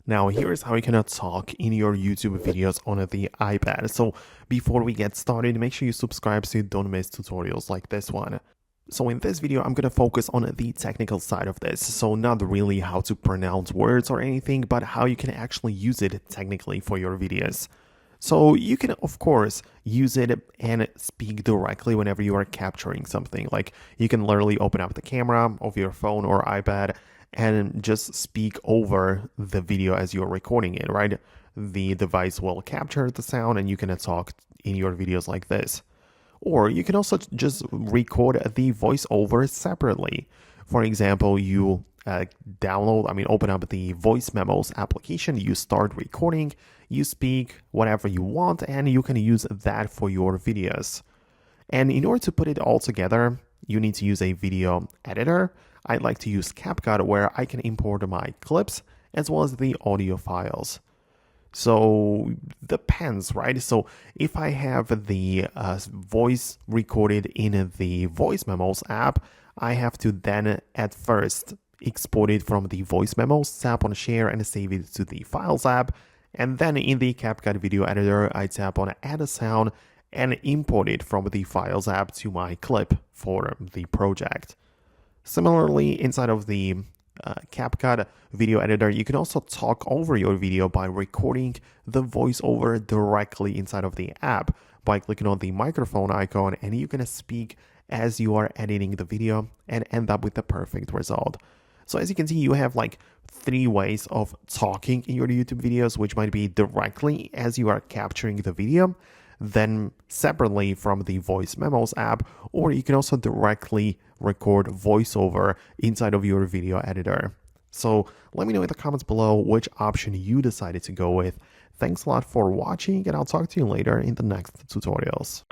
Now, here's how you can talk in your YouTube videos on the iPad. So before we get started, make sure you subscribe so you don't miss tutorials like this one. So in this video, I'm going to focus on the technical side of this. So not really how to pronounce words or anything, but how you can actually use it technically for your videos. So you can, of course, use it and speak directly whenever you are capturing something. Like you can literally open up the camera of your phone or iPad and just speak over the video as you're recording it, right? The device will capture the sound and you can talk in your videos like this. Or you can also just record the voiceover separately. For example, you open up the voice memos application, you start recording, you speak whatever you want, and you can use that for your videos. And in order to put it all together, you need to use a video editor. I like to use CapCut where I can import my clips as well as the audio files. So depends, right? So if I have the voice recorded in the voice memos app, I have to then at first export it from the voice memos, tap on share and save it to the files app. And then in the CapCut video editor, I tap on add a sound and import it from the files app to my clip for the project. Similarly, inside of the CapCut video editor, you can also talk over your video by recording the voiceover directly inside of the app by clicking on the microphone icon, and you can speak as you are editing the video and end up with the perfect result. So as you can see, you have like 3 ways of talking in your YouTube videos, which might be directly as you are capturing the video, then separately from the voice memos app, or you can also directly record voiceover inside of your video editor. So let me know in the comments below which option you decided to go with. Thanks a lot for watching, and I'll talk to you later in the next tutorials.